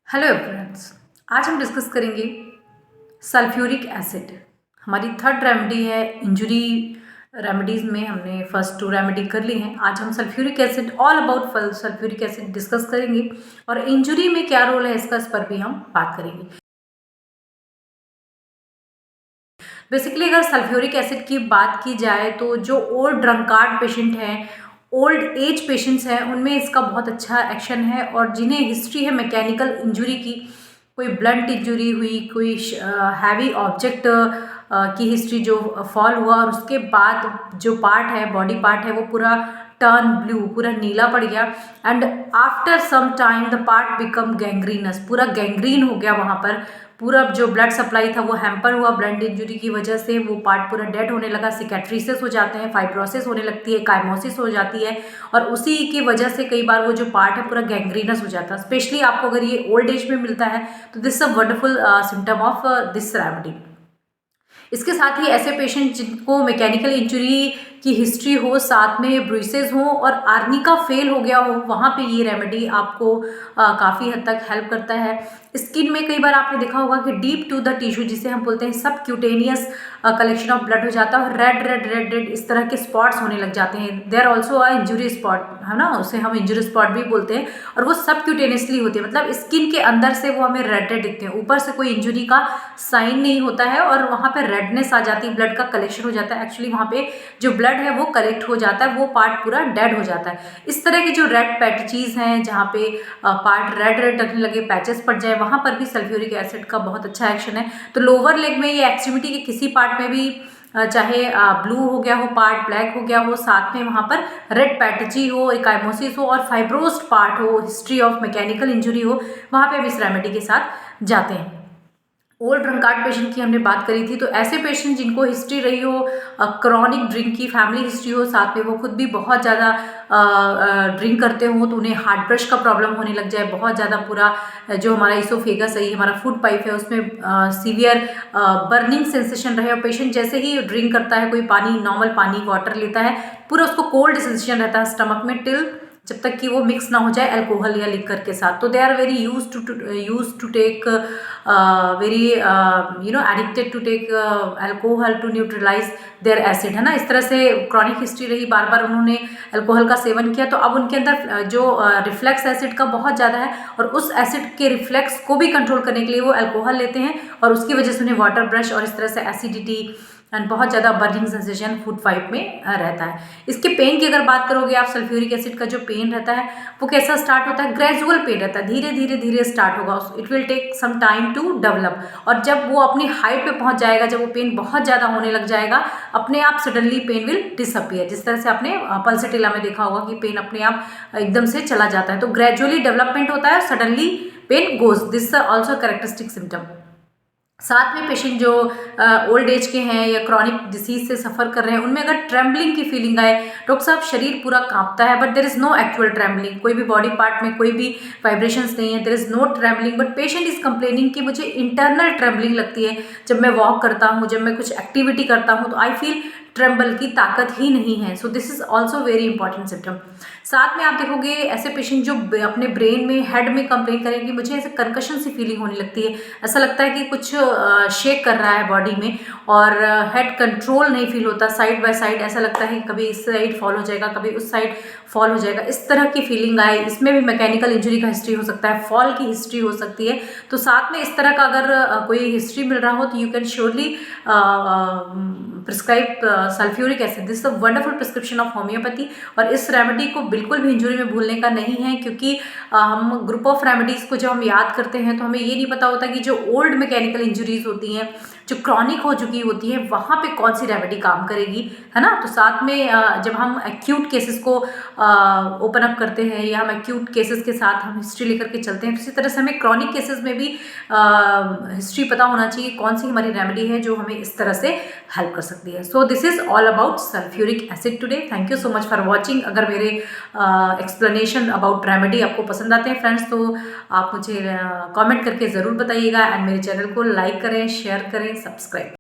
Hello friends, आज हम discuss करेंगे सल्फ्यूरिक एसिड। हमारी थर्ड रेमेडी है इंजरी रेमेडीज़ में। हमने फर्स्ट टू रेमेडी कर ली हैं। आज हम sulphuric acid, all about sulphuric acid discuss करेंगे और इंजरी में क्या रोल है इसका, इस पर भी हम बात करेंगे। बेसिकली अगर सल्फ्यूरिक एसिड की बात की जाए तो जो ओल्ड ड्रंकार्ड पेशेंट हैं, ओल्ड एज पेशेंट्स हैं, उनमें इसका बहुत अच्छा एक्शन है। और जिन्हें हिस्ट्री है मैकेनिकल इंजरी की, कोई ब्लंट इंजरी हुई, कोई हैवी ऑब्जेक्ट की हिस्ट्री जो फॉल हुआ और उसके बाद जो पार्ट है, बॉडी पार्ट है, वो पूरा टर्न ब्लू, पूरा नीला पड़ गया and after some time the part become gangrenous, पूरा गैंग्रीन हो गया। वहाँ पर पूरा जो ब्लड सप्लाई था वो हैम्पर हुआ ब्लड इंजरी की वजह से, वो पार्ट पूरा डेड होने लगा, सिकेट्रिसेस हो जाते हैं, फाइब्रोसिस होने लगती है, काइमोसिस हो जाती है और उसी की वजह से कई बार वो जो पार्ट है पूरा गैंग्रीनस हो जाता है। स्पेशली आपको अगर ये ओल्ड एज में मिलता है तो this is a wonderful symptom of this remedy. इसके साथ ही ऐसे पेशेंट जिनको मैकेनिकल इंजरी की हिस्ट्री हो, साथ में ब्रूसेस हो और आर्निका फेल हो गया हो, वहाँ पे ये रेमेडी आपको काफ़ी हद तक हेल्प करता है। स्किन में कई बार आपने देखा होगा कि डीप टू द टिश्यू, जिसे हम बोलते हैं सब क्यूटेनियस कलेक्शन ऑफ ब्लड हो जाता है और रेड रेड रेड रेड इस तरह के स्पॉट्स होने लग जाते हैं। There also a injury spot, है ना, उसे हम इंजुरी स्पॉट भी बोलते हैं। और वो सब क्यूटेनियसली होती है, मतलब स्किन के अंदर से वो हमें रेड रेड दिखते हैं, ऊपर से कोई इंजुरी का साइन नहीं होता है और वहाँ पे रेडनेस आ जाती है, ब्लड का कलेक्शन हो जाता है। एक्चुअली वहाँ पे जो ब्लड है वो कलेक्ट हो जाता है, वो पार्ट पूरा डेड हो जाता है। इस तरह की जो रेड पैचेज हैं, जहाँ पे पार्ट रेड रेड लगने लगे, पैचेस पड़ जाए, वहाँ पर भी सल्फ्यूरिक एसिड का बहुत अच्छा एक्शन है। तो लोअर लेग में या एक्सट्रीमिटी के किसी पार्ट में भी, चाहे ब्लू हो गया हो पार्ट, ब्लैक हो गया हो, साथ में वहाँ पर रेड पैटर्जी हो, एकाइमोसिस हो और फाइब्रोस्ड पार्ट हो, हिस्ट्री ऑफ मैकेनिकल इंजरी हो, वहाँ पे हम इस रेमेडी के साथ जाते हैं। ओल्ड ड्रंकार्ड पेशेंट की हमने बात करी थी, तो ऐसे पेशेंट जिनको हिस्ट्री रही हो क्रॉनिक ड्रिंक की, फैमिली हिस्ट्री हो, साथ में वो खुद भी बहुत ज़्यादा ड्रिंक करते हो, तो उन्हें हार्ट ब्रश का प्रॉब्लम होने लग जाए, बहुत ज़्यादा पूरा जो हमारा इसोफेगस है, हमारा फूड पाइप है, उसमें सीवियर बर्निंग सेंसेशन रहे और पेशेंट जैसे ही ड्रिंक करता है, कोई पानी, नॉर्मल पानी, वाटर लेता है, पूरा उसको कोल्ड सेंसेशन रहता है स्टमक में टिल जब तक कि वो मिक्स ना हो जाए अल्कोहल या लिकर के साथ। तो they are very use to take very addicted to take alcohol to neutralise their acid, है ना। इस तरह से क्रॉनिक हिस्ट्री रही, बार बार उन्होंने अल्कोहल का सेवन किया, तो अब उनके अंदर जो रिफ्लेक्स एसिड का बहुत ज़्यादा है और उस एसिड के रिफ्लेक्स को भी कंट्रोल करने के लिए वो अल्कोहल लेते हैं और उसकी वजह से उन्हें वाटर ब्रश और इस तरह से एसिडिटी एंड बहुत ज़्यादा बर्निंग सेंसेशन फूड पाइप में रहता है। इसके पेन की अगर बात करोगे आप, सल्फ्यूरिक एसिड का जो पेन रहता है वो कैसा स्टार्ट होता है, ग्रेजुअल पेन रहता है, धीरे धीरे धीरे स्टार्ट होगा, it will take some time to develop और जब वो अपनी हाइट पे पहुंच जाएगा, जब वो पेन बहुत ज़्यादा होने लग जाएगा, अपने आप सडनली पेन विल डिसअपियर। जिस तरह से आपने पल्सेटिला में देखा होगा कि पेन अपने आप एकदम से चला जाता है, तो ग्रेजुअली डेवलपमेंट होता है, suddenly pain goes, this also characteristic symptom. साथ में पेशेंट जो ओल्ड एज के हैं या क्रॉनिक डिसीज से सफ़र कर रहे हैं, उनमें अगर ट्रेम्बलिंग की फीलिंग आए, डॉक्टर साहब शरीर पूरा कांपता है but there is no actual trembling, कोई भी बॉडी पार्ट में कोई भी वाइब्रेशंस नहीं है, there is no trembling, but patient is complaining कि मुझे इंटरनल ट्रेम्बलिंग लगती है, जब मैं वॉक करता हूँ, जब मैं कुछ एक्टिविटी करता हूँ तो आई फील ट्रेम्बल की ताकत ही नहीं है। So this is also very important symptom. साथ में आप देखोगे ऐसे पेशेंट जो अपने ब्रेन में, हेड में कंप्लेन करेंगे, मुझे ऐसे कंकशन सी फीलिंग होने लगती है, ऐसा लगता है कि कुछ शेक कर रहा है बॉडी में और हेड कंट्रोल नहीं फील होता, साइड बाय साइड ऐसा लगता है कि कभी इस साइड फॉल हो जाएगा, कभी उस साइड फॉल हो जाएगा, इस तरह की फीलिंग आए। इसमें भी मैकेनिकल इंजरी का हिस्ट्री हो सकता है, फॉल की हिस्ट्री हो सकती है। तो साथ में इस तरह का अगर कोई हिस्ट्री मिल रहा हो तो you can surely prescribe sulphuric acid, this a wonderful prescription of homeopathy. और इस रेमेडी को बिल्कुल भी इंजरी में भूलने का नहीं है, क्योंकि हम ग्रुप ऑफ रेमेडीज़ को जब हम याद करते हैं तो हमें ये नहीं पता होता कि जो ओल्ड मैकेनिकल इंजरीज होती हैं, जो क्रॉनिक हो चुकी होती है, वहाँ पे कौन सी रेमेडी काम करेगी, है ना। तो साथ में जब हम एक्यूट केसेस को ओपन अप करते हैं या हम एक्यूट केसेस के साथ हम हिस्ट्री लेकर के चलते हैं, तो इसी तरह से हमें क्रॉनिक केसेस में भी हिस्ट्री पता होना चाहिए, कौन सी हमारी रेमेडी है जो हमें इस तरह से हेल्प कर सकती है। So this is all about sulphuric acid today. Thank you so much for watching. अगर मेरे एक्सप्लेनेशन अबाउट रेमेडी आपको पसंद आते हैं फ्रेंड्स, तो आप मुझे कमेंट करके ज़रूर बताइएगा एंड मेरे चैनल को लाइक करें, शेयर करें, सब्सक्राइब।